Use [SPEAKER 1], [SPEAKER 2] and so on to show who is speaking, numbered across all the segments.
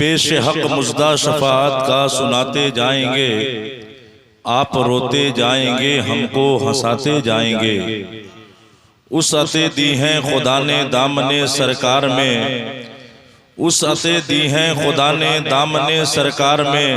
[SPEAKER 1] पेश हक मुजदा शफाअत का सुनाते जाएंगे, आप रोते जाएंगे हमको हंसाते जाएंगे। उस अते दी हैं खुदा ने दामने सरकार में, उस अते दी हैं खुदा ने दामने सरकार में।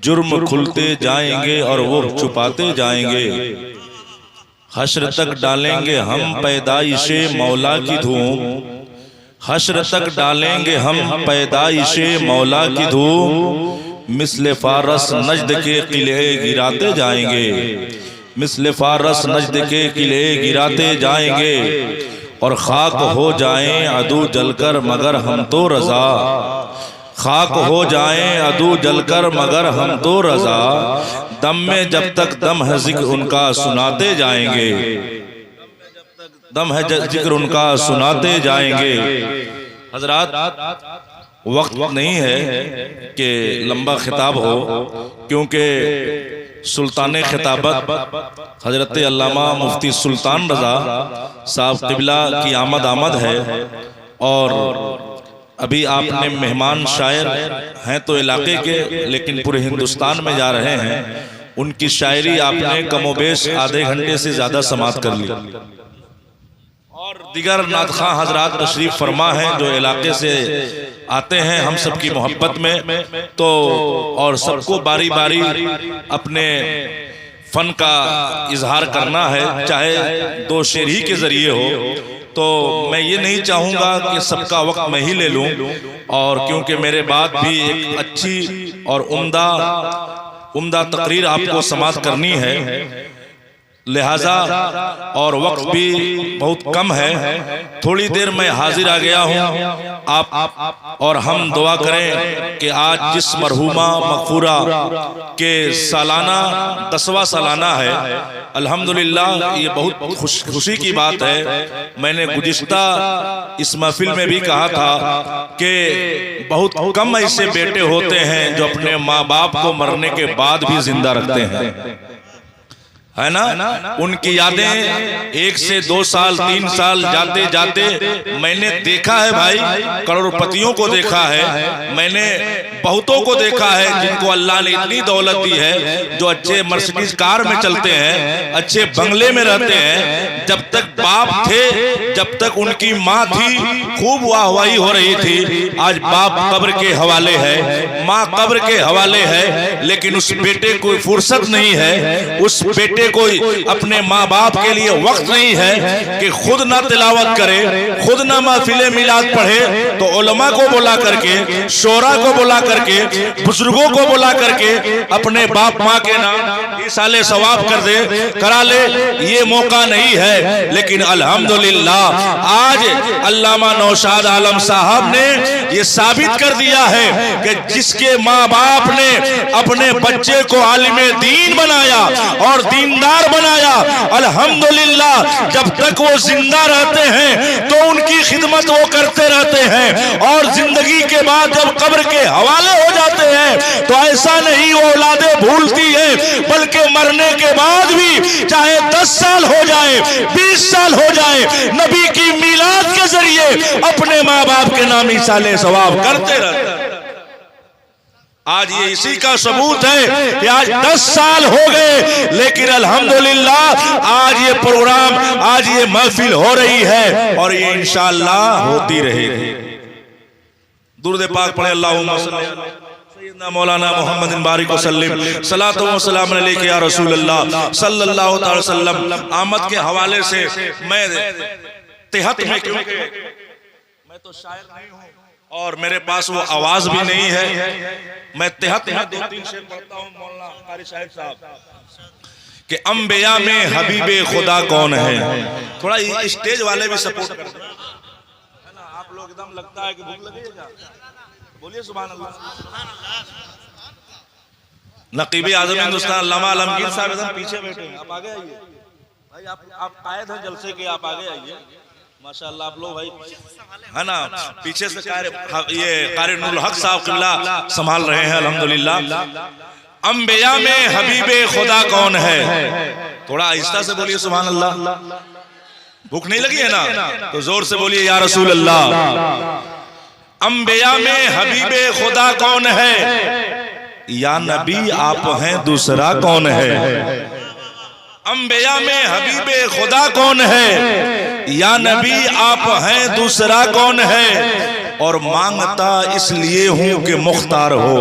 [SPEAKER 1] जुर्म खुलते जाएंगे और वो छुपाते जाएंगे। हश्र तक डालेंगे हम पैदाइशे मौला की धूम, हश्र तक डालेंगे हम पैदाइशे मौला की धूम। मिस्ले फारस नजद के किले गिराते जाएंगे, मिस्ले फारस नजद के किले गिराते जाएंगे। और खाक हो जाएं अदू जलकर मगर हम तो रजा, खाक हो जाएं अदू जलकर मगर हम तो रजा। दम में जब तक दम है जिक्र उनका सुनाते जाएंगे, दम है जिक्र उनका सुनाते जाएंगे। हजरात, वक्त नहीं है कि लंबा खिताब हो, क्योंकि सुल्तान खिताबत हजरत अल्लामा मुफ्ती सुल्तान रजा साहब क़िबला की आमद है। और अभी आपने मेहमान शायर हैं तो इलाके के, लेकिन पूरे हिंदुस्तान में जा रहे हैं। उनकी शायरी आपने कमोबेश आधे घंटे से ज़्यादा समाप्त कर ली। और दिगर नादखां हजरात तशरीफ फरमा हैं जो इलाके से आते हैं हम सब की मोहब्बत में, तो और सबको बारी बारी अपने फन का इजहार करना है, चाहे दो शेर ही के जरिए हो। तो मैं ये नहीं चाहूँगा कि सबका वक्त मैं ही ले लूँ, और क्योंकि मेरे बाद भी एक अच्छी और उम्दा तकरीर आपको समाप्त करनी है, लिहाजा और वक्त भी बहुत कम है। थोड़ी देर मैं हाजिर आ गया हूँ। आप और हम दुआ करें कि आज जिस मरहूमा मगफूरा के सालाना 10वां सालाना है, अल्हम्दुलिल्लाह ये बहुत खुशी की बात है। मैंने गुज़िश्ता इस महफिल में भी कहा था कि बहुत कम ऐसे बेटे होते हैं जो अपने माँ बाप को मरने के बाद भी जिंदा रखते हैं, है ना। उनकी यादें 1 से 2 साल 3 साल जाते जाते मैंने देखा है भाई, करोड़पतियों को देखा है, मैंने बहुतों को देखा है जिनको अल्लाह ने इतनी दौलत दी है, जो अच्छे मर्सिडीज कार में चलते हैं, अच्छे बंगले में रहते हैं। जब तक बाप थे, जब तक उनकी माँ थी, खूब वाहवाही हो रही थी। आज बाप कब्र के हवाले है, माँ कब्र के हवाले है, लेकिन उस बेटे को फुर्सत नहीं है, उस बेटे को अपने माँ बाप के लिए वक्त नहीं है कि खुद ना तिलावत करे, खुद ना महफिले मिलाद पढ़े। तो उलमा को बुला करके, शोरा को बुला करके, बुजुर्गों को बुला करके अपने बाप माँ के नाम इसाले सवाब कर दे, करा ले। ये मौका नहीं है, लेकिन अल्हम्दुलिल्लाह आज अल्लामा नौशाद आलम साहब ने ये साबित कर दिया है कि जिसके माँ बाप ने अपने बच्चे को आलिमे दीन बनाया और दीनदार बनाया, अल्हम्दुलिल्लाह जब तक वो जिंदा रहते हैं तो उनकी खिदमत वो करते रहते हैं, और जिंदगी के बाद जब कब्र के हवाले हो जाते हैं तो ऐसा नहीं वो औलादे भूलती है, बल्कि मरने के बाद भी चाहे 10 साल हो जाए, 20 साल हो जाए, नबी की मिलाद के जरिए अपने माँ बाप के नाम इसाले सवाब करते रहते हैं। आज ये इसी का सबूत है कि आज 10 साल हो गए, लेकिन अल्हम्दुलिल्लाह आज ये प्रोग्राम, आज ये महफिल हो रही है, और ये इंशाअल्लाह होती रहेगी। दुरूद पाक पढ़े, अल्लाहुम्मा सल्ली मौलाना मोहम्मद बारिक वसल्लम, सलातो व सलाम अलैका या रसूल अल्लाह सल्लल्लाहु अलैहि वसल्लम। आमद के हवाले से मैं तिहत में, क्योंकि मैं तो शायर नहीं हूँ और मेरे पास वो आवाज भी नहीं है, मैं तिहत में 2-3 शेर पढ़ता हूँ मौलाना कारी साहब कि अंबिया में हबीबे खुदा कौन है। थोड़ा स्टेज वाले भी सपोर्ट करते हैं, है ना। आप लोग एकदम लगता है कि भूख लगी है, बोलिए सुभान अल्लाह। नकीबे आज़म हिंदुस्तान अल्लामा आलमगीर साहब एकदम पीछे बैठे हैं, आप आगे आइए भाई, आप कायद हैं जलसे के, आप आगे आइए माशाअल्लाह। आप लोग भाई, है ना, पीछे से ये कारी नूरुल हक साहब क़िबला संभाल रहे हैं अल्हम्दुलिल्लाह। अंबिया में हबीबे खुदा कौन है, थोड़ा आहिस्ता से बोलिए सुभान अल्लाह। भूख नहीं लगी है ना, तो जोर से बोलिए या रसूल अल्लाह। अंबिया में हबीबे खुदा कौन है? या नबी आप हैं दूसरा कौन है? अंबिया में हबीबे खुदा कौन है? या नबी आप हैं दूसरा कौन है? और मांगता इसलिए हूं कि मुख्तार हो,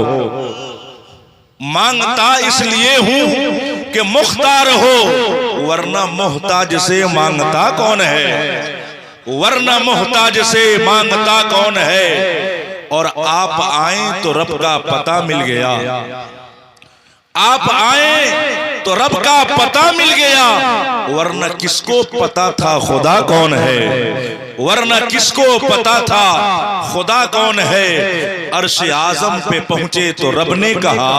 [SPEAKER 1] मांगता इसलिए हूं कि मुख्तार हो, वरना मोहताज से मांगता कौन है? वरना मोहताज से मांगता कौन है? और आप आए तो रब का पता मिल गया, आप आए तो रब का पता मिल गया, वरना किसको पता था खुदा कौन है? वरना किसको पता था खुदा कौन है? अर्श आजम पे पहुंचे तो रब ने कहा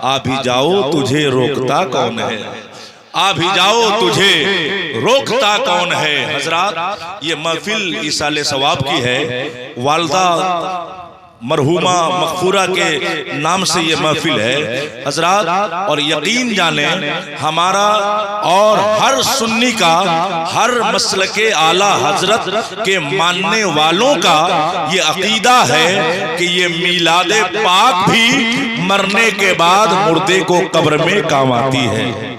[SPEAKER 1] आ भी जाओ तुझे रोकता कौन है? आ भी जाओ तुझे रोकता कौन है? हजरात, ये महफिल इसाले सवाब की है। वालदा मरहुमा मगफूरा के नाम से ये महफिल है हजरात। और यकीन जाने हमारा और हर सुन्नी का, हर मसलके आला हजरत के मानने वालों का ये अकीदा है कि ये मीलादे पाक भी मरने के बाद मुर्दे को कब्र में काम आती है।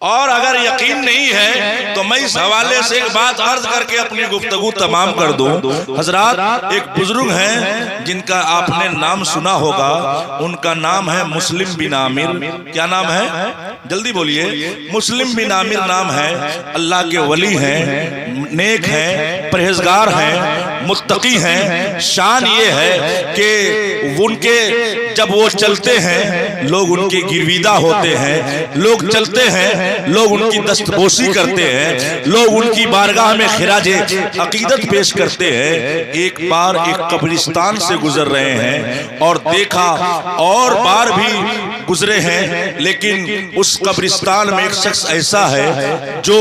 [SPEAKER 1] और अगर यकीन नहीं है तो मैं इस हवाले से एक बात अर्ज करके अपनी गुफ्तगू तमाम कर दूं। हजरात, एक बुजुर्ग हैं जिनका आपने नाम सुना होगा, उनका नाम है मुस्लिम बिन आमिर। क्या नाम है? जल्दी बोलिए। मुस्लिम बिन आमिर नाम है। अल्लाह के वली हैं, नेक हैं, परहेजगार हैं, मुत्तकी हैं। शान ये है कि उनके जब वो चलते हैं लोग उनके गिरविदा होते हैं, लोग चलते हैं लोग उनकी दस्तबोसी करते हैं, लोग उनकी बारगाह में खिराजे अकीदत पेश करते हैं। एक बार एक कब्रिस्तान से गुजर रहे हैं और देखा, और बार भी गुजरे हैं, लेकिन उस कब्रिस्तान में एक शख्स ऐसा है जो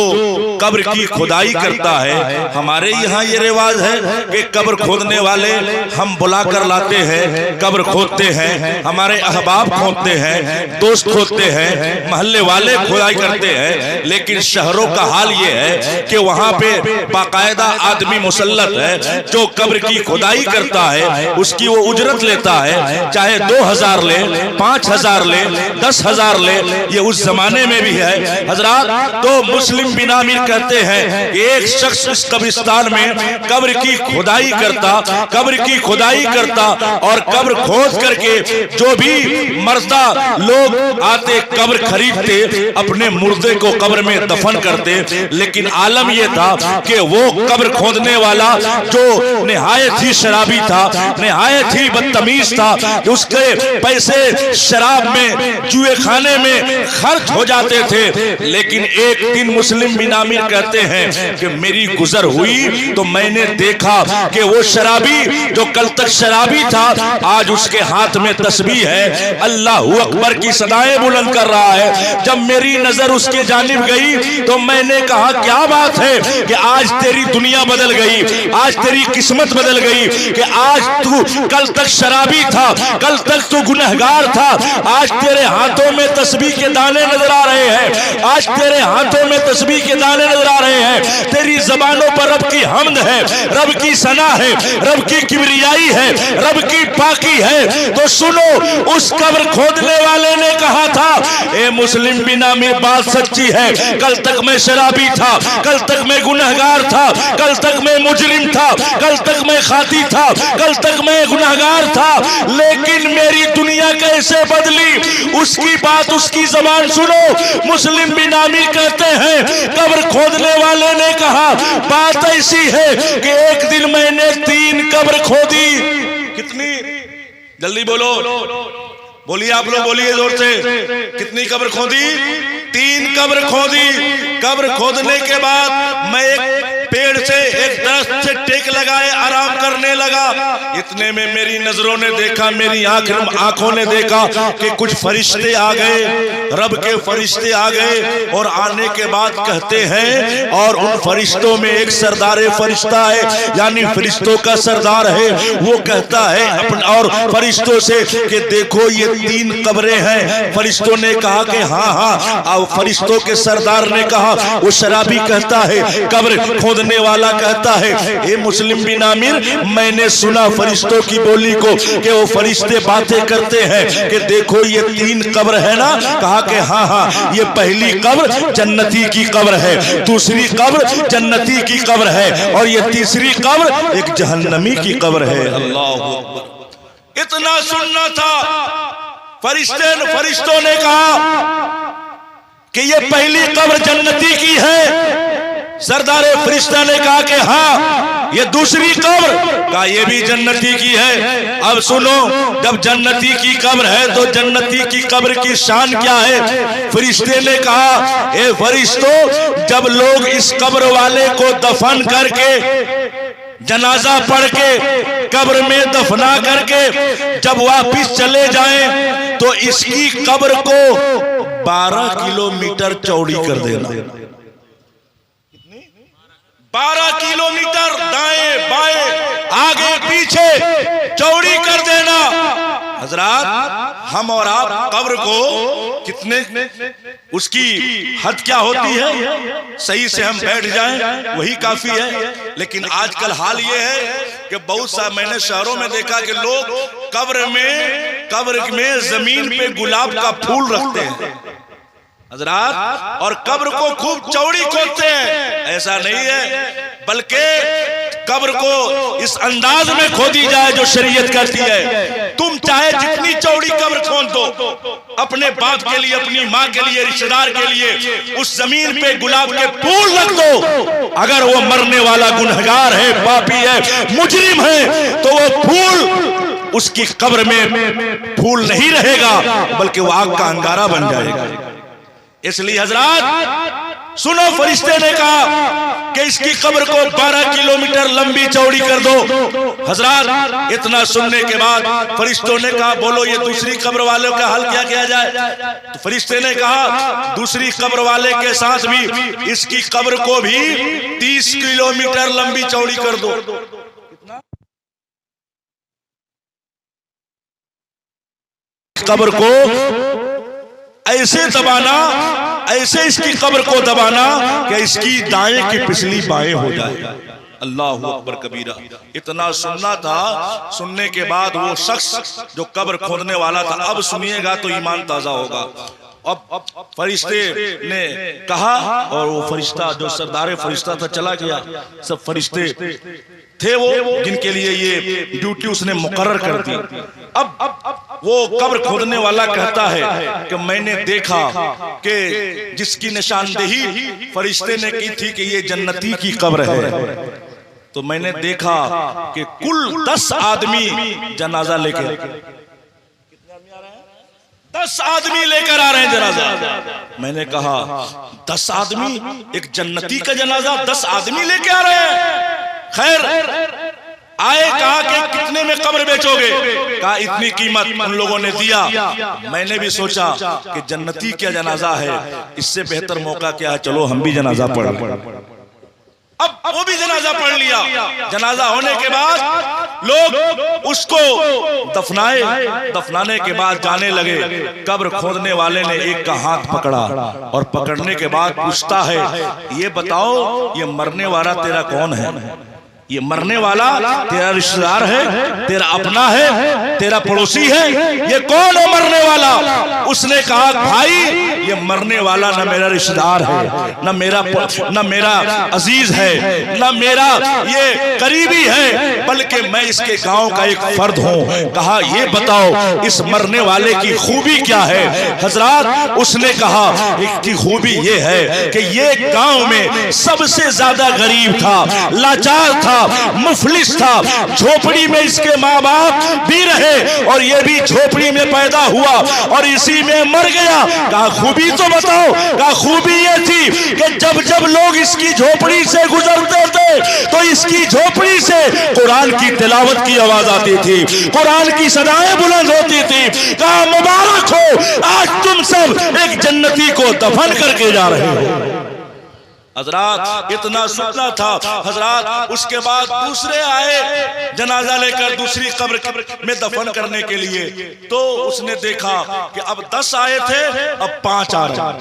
[SPEAKER 1] कब्र की खुदाई करता है। हमारे यहाँ ये रिवाज है कि कब्र खोदने वाले हम बुला कर लाते हैं, कब्र खोदते हैं, हमारे अहबाब खोदते हैं, दोस्त खोदते हैं, मोहल्ले वाले खुदाई करते हैं। लेकिन शहरों का हाल ये है कि वहां पे बाकायदा आदमी मुसल्लत है जो कब्र की खुदाई करता है, उसकी वो उजरत लेता है, चाहे 2000 ले, 5000 ले, 10,000 ले, ये उस जमाने में भी है हजरात। तो मुस्लिम बिन आमिर कहते हैं कि एक शख्स इस कब्रिस्तान में कब्र की खुदाई करता, कब्र की खुदाई करता, और कब्र खोद करके जो भी मर्दा लोग आते कब्र खरीदते, अपने मुर्दे को कब्र में दफन करते। लेकिन आलम यह था कि वो कब्र खोदने वाला जो निहायत ही शराबी था, निहायत ही बदतमीज था, उसके पैसे शराब में, जुए खाने में खर्च हो जाते थे। लेकिन एक दिन मुस्लिम बिन आमिर कहते हैं कि मेरी गुजर हुई तो मैंने देखा कि वो शराबी जो कल तक शराबी था आज उसके हाथ में तस्बीह है, अल्लाहू अकबर की सदाएं बुलंद कर रहा है। जब मेरी नजर उसके जानिब गई तो मैंने कहा क्या बात है कि आज तेरी दुनिया बदल गई, आज तेरी किस्मत बदल गई, कि आज तू कल तक शराबी था, कल तक तू गुनहगार था, आज तेरे हाथों में तस्बीह के दाने नजर आ रहे हैं, आज तेरे हाथों में तस्बीह के दाने नजर आ रहे हैं, तेरी जबानों पर रब की हम्द है, रब की सना है, रब की किबरियाई है, रब की पाकी है। तो सुनो, उस कब्र खोदने वाले ने कहा था, ए मुस्लिम बिन आमिर बात सच्ची है, कल तक मैं शराबी था, कल तक मैं गुनहगार था, कल तक मैं मुजरिम था, कल तक मैं खाती था, कल तक मैं गुनहगार था, लेकिन मेरी दुनिया कैसे बदली, उसकी बात, उसकी जबान सुनो। मुस्लिम बिन आमिर कहते हैं कब्र खोदने वाले ने कहा बात ऐसी है कि एक दिन मैंने 3 कब्र खोदी। कितनी? जल्दी बोलो, बोलिए आप लोग, बोलिए जोर से। कितनी कब्र खोदी? 3 कब्र खोदी। कब्र खोदने के बाद मैं एक पेड़ से, एक दरख्त से टेक लगाए आराम करने लगा। इतने में मेरी नजरों ने देखा, मेरी आंखों ने देखा कि कुछ फरिश्ते आ गए, रब के फरिश्ते आ गए। और आने के बाद कहते हैं, और उन फरिश्तों में एक सरदार फरिश्ता है, यानी फरिश्तों का सरदार है, वो कहता है अपन और फरिश्तों से कि देखो ये 3 कब्रें हैं। फरिश्तों ने कहा कि हाँ हाँ। और फरिश्तों के सरदार ने कहा, वो शराबी कहता है कब्र खोद खोदने वाला कहता है, ए मुस्लिम बिन आमिर, मैंने सुना फरिश्तों की बोली को कि वो फरिश्ते बातें करते हैं कि देखो ये 3 कब्र है ना। कहा कि हाँ हाँ, ये पहली कब्र जन्नती की कब्र है, दूसरी कब्र जन्नती की कब्र है, और ये तीसरी कब्र एक जहन्नमी की कब्र है। अल्लाह अकबर। इतना सुनना था। फरिश्तों ने कहा कि ये पहली कब्र जन्नती की है। सरदारे फरिश्ता ने कहा कि हाँ, ये दूसरी कब्र का ये भी जन्नती की है। अब सुनो, जब जन्नती की कब्र है तो जन्नती की कब्र की शान क्या है। फरिश्ते ने कहा, ए फरिश्तों, जब लोग इस कब्र वाले को दफन करके, जनाजा पढ़ के, कब्र में दफना करके जब वापिस चले जाएं तो इसकी कब्र को 12 किलोमीटर चौड़ी कर देना। 12 किलोमीटर दाएं बाएं आगे पीछे चौड़ी कर देना। हजरात, हम और आप कब्र को कितने, उसकी हद क्या होती है, सही से हम बैठ जाएं वही काफी है। लेकिन आजकल हाल ये है कि बहुत सा, मैंने शहरों में देखा कि लोग कब्र में जमीन पे गुलाब का फूल रखते हैं हजरात, और कब्र को खूब चौड़ी खोदते हैं। ऐसा नहीं है, बल्कि कब्र को इस अंदाज में खोदी जाए जो शरीयत करती है। तुम चाहे जितनी चौड़ी कब्र खोद दो, अपने बाप के लिए, अपनी माँ के लिए, रिश्तेदार के लिए, उस जमीन पे गुलाब के फूल रख दो। अगर वो मरने वाला गुनहगार है, पापी है, मुजरिम है, तो वो फूल उसकी कब्र में फूल नहीं रहेगा, बल्कि वो आग का अंगारा बन जाएगा। इसलिए हजरात सुनो, फरिश्ते ने कहा कि इसकी कब्र को 12 किलोमीटर लंबी चौड़ी कर दो। हजरात, इतना सुनने के बाद फरिश्तों ने कहा, बोलो ये दूसरी कब्र वाले का हल क्या किया जाए। तो फरिश्ते ने कहा, दूसरी कब्र वाले के साथ भी इसकी कब्र को भी 30 किलोमीटर लंबी चौड़ी कर दो। कब्र को ऐसे दबाना, ऐसे इसकी कब्र को दबाना कि इसकी दाएं की पिछली बाएं हो जाए। अल्लाह अकबर कबीरा। इतना सुनना था। सुनने के बाद वो शख्स जो कब्र खोदने वाला था, अब सुनिएगा तो ईमान ताजा होगा। अब फरिश्ते ने कहा, और वो फरिश्ता जो सरदार फरिश्ता था चला गया। सब फरिश्ते थे वो जिनके लिए ये ड्यूटी उसने मुकर्रर कर दी। अब वो कब्र खोदने वाला कहता है कि मैंने देखा कि जिसकी निशानदेही फरिश्ते ने की थी कि ये जन्नती की कब्र है, तो मैंने देखा कि कुल 10 आदमी जनाजा लेकर, 10 आदमी लेकर आ रहे हैं जनाजा। मैंने कहा 10 आदमी, एक जन्नती का जनाजा 10 आदमी लेके आ रहे हैं। खैर आए, कहा कि कितने में कब्र बेचोगे। कहा इतनी कीमत। उन लोगों ने दिया। मैंने भी सोचा कि जन्नती क्या जनाजा है, इससे बेहतर मौका क्या है, चलो हम भी जनाजा पढ़ लें। अब वो भी जनाजा पढ़ लिया। जनाजा होने के बाद लोग उसको दफनाने के बाद जाने लगे। कब्र खोदने वाले ने एक का हाथ पकड़ा और पकड़ने के बाद पूछता है, ये बताओ ये मरने वाला तेरा कौन है। ये मरने वाला तेरा रिश्तेदार है, तेरा अपना है, तेरा पड़ोसी है, ये कौन है मरने वाला। उसने कहा भाई ये मरने वाला न मेरा रिश्तेदार है, न मेरा अजीज है, न मेरा ये करीबी है, बल्कि मैं इसके गांव का एक फर्द हूँ। कहा ये बताओ इस मरने वाले की खूबी क्या है। हजरात उसने कहा इसकी खूबी ये है कि ये गांव में सबसे ज्यादा गरीब था, लाचार था, मुफलिस था। झोपड़ी में इसके माँ बाप भी रहे और ये भी झोपड़ी में पैदा हुआ और इसी में मर गया। कहा खूबी तो बताओ। कहा खूबी ये थी कि जब जब लोग इसकी झोपड़ी से गुजरते थे तो इसकी झोपड़ी से कुरान की तिलावत की आवाज आती थी, कुरान की सदाएं बुलंद होती थी। कहा मुबारक हो, आज तुम सब एक जन्नती को दफन करके जा रहे हो। हजरात इतना सुनना था। हजरात उसके बाद दूसरे आए जनाजा लेकर दूसरी कब्र में दफन करने के लिए। तो उसने देखा कि अब 10 आए थे, अब 5 आ रहे हैं,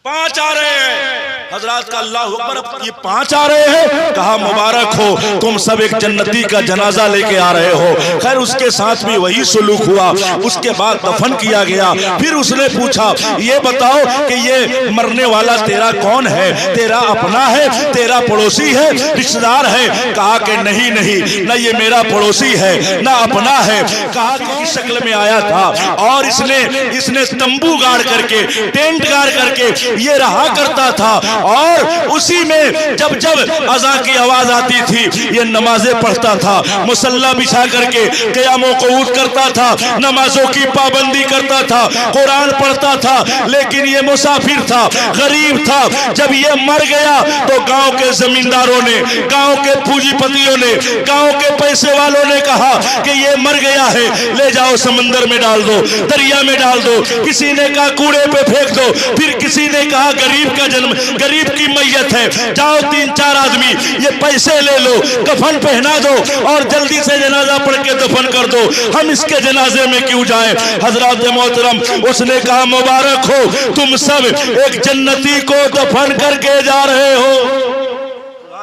[SPEAKER 1] 5 आ रहे हैं। हजरात का अल्लाह अकबर। अब ये 5 आ रहे हैं, कहा मुबारक हो तुम सब एक जन्नती का जनाजा लेके आ रहे हो। खैर उसके साथ भी वही सुलूक हुआ। उसके बाद दफन किया गया। फिर उसने पूछा ये बताओ कि ये मरने वाला तेरा कौन है, तेरा अपना है, तेरा पड़ोसी है, रिश्तेदार है? कहा कि नहीं नहीं, न ये मेरा पड़ोसी है न अपना है। कहा कि इस शक्ल में आया था और इसने तंबू गाड़ करके, टेंट गाड़ करके ये रहा करता था और उसी में जब जब अज़ां की आवाज आती थी ये नमाजें पढ़ता था, मुसल्ला बिछा करके क़यामो क़ुऊद करता था, नमाजों की पाबंदी करता था, कुरान पढ़ता था। लेकिन ये मुसाफिर था, गरीब था। जब ये मर गया तो गांव के जमींदारों ने, गांव के पूंजीपतियों ने, गांव के पैसे वालों ने कहा कि ये मर गया है, ले जाओ समंदर में डाल दो, दरिया में डाल दो। किसी ने कहा कूड़े पे फेंक दो, फिर किसी ने कहा गरीब का जन्म, गरीब की मैयत है, जाओ 3-4 आदमी ये पैसे ले लो, कफन पहना दो और जल्दी से जनाजा पढ़ के दफन कर दो, हम इसके जनाजे में क्यों जाएं। हजरत मोहतरम उसने कहा मुबारक हो तुम सब एक जन्नती को दफन करके जा रहे हो।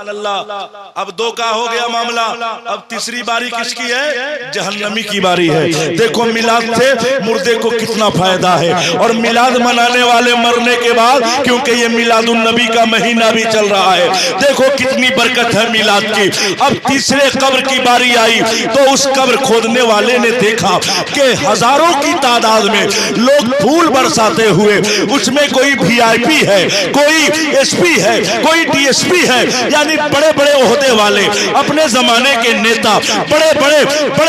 [SPEAKER 1] अल्लाह। अब 2 का हो गया मामला। अब तीसरी बारी किसकी है? जहन्नमी की बारी है। देखो मिलाद से मुर्दे को कितना फायदा है और मिलाद मनाने वाले मरने के बाद, क्योंकि ये मिलादुन नबी का महीना भी चल रहा है, देखो कितनी बरकत है मिलाद की। अब तीसरे कब्र की बारी आई तो उस कब्र खोदने वाले ने देखा कि हजारों की तादाद में लोग फूल बरसाते हुए, उसमें कोई VIP है, कोई SP है, कोई DSP है, यानी बड़े बड़े ओहदे वाले, अपने जमाने के नेता, बड़े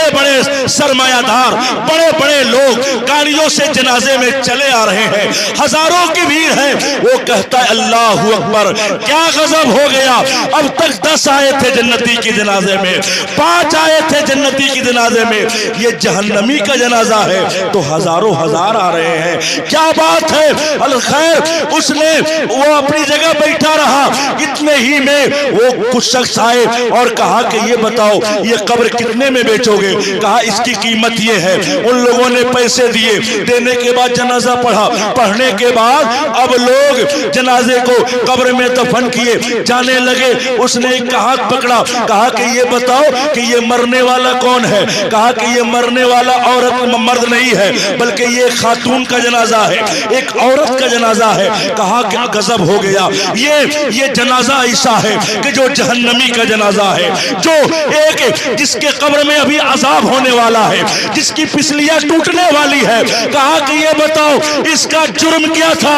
[SPEAKER 1] बड़े सरमायादार, बड़े बड़े लोग गाड़ियों से जनाजे में चले आ रहे हैं, हजारों की भीड़ है। वो कहता है अल्लाहू अकबर, क्या गजब हो गया। अब तक 10 आए थे जन्नती के जनाजे में, 5 आए थे जन्नती के जनाजे में, ये जहन्नमी का जनाजा है तो हजारों हजार आ रहे हैं। क्या बात है। अल खैर उसने वो अपनी जगह बैठा रहा। इतने ही में वो कुछ शख्स आए और कहा कि ये बताओ ये कब्र कितने में बेचोगे? कहा इसकी कीमत ये है। उन लोगों ने पैसे दिए, देने के बाद जनाजा पढ़ा, पढ़ने के बाद अब लोग जनाजे को कब्र में दफन किए, जाने लगे। उसने एक हाथ पकड़ा, कहा कि ये बताओ कि ये मरने वाला कौन है? कहा कि ये मरने वाला औरत मर्द नहीं है, बल्कि ये खातून का जनाजा है, एक औरत का जनाजा है। कहा कि गजब हो गया, ये जनाजा ऐसा है कि जो जहन्नमी का जनाजा है, जो एक जिसके कब्र में अभी अजाब होने वाला है, जिसकी पिछलियां टूटने वाली है। कहा कि ये बताओ इसका जुर्म क्या था?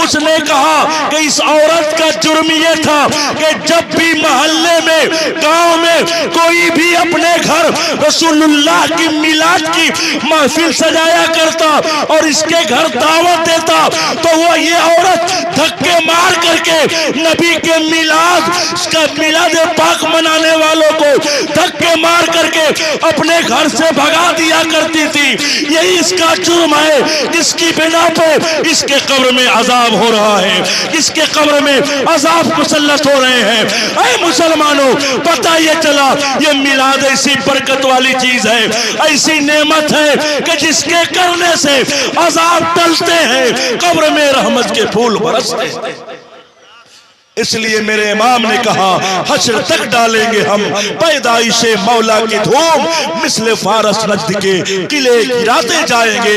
[SPEAKER 1] उसने कहा कि इस औरत का जुर्म ये था कि जब भी मोहल्ले में, गांव में कोई भी अपने घर रसूलुल्लाह की मिलाद की महफिल सजाया करता और इसके घर दावत देता तो वो ये औरत धक्के मार करके नबी के मिलाद पाक मनाने वालों को धक्के मार करके अपने घर से भगा दिया करती थी। यही इसका जुर्म है जिसकी बिना पे इसके कब्र में अजाब हो रहा है, इसके कब्र में अजाब मुसल्लत हो रहे हैं। ऐ मुसलमानों, पता ये चला ये मिलाद ऐसी बरकत वाली चीज है, ऐसी नेमत है कि जिसके करने से अजाब टलते हैं, कब्र में रहमत के फूल बरसते हैं। इसलिए मेरे इमाम ने कहा हश्र तक डालेंगे हम पैदाइशे मौला की धूम, मिस्ले फारस नजद के किले गिराते जाएंगे।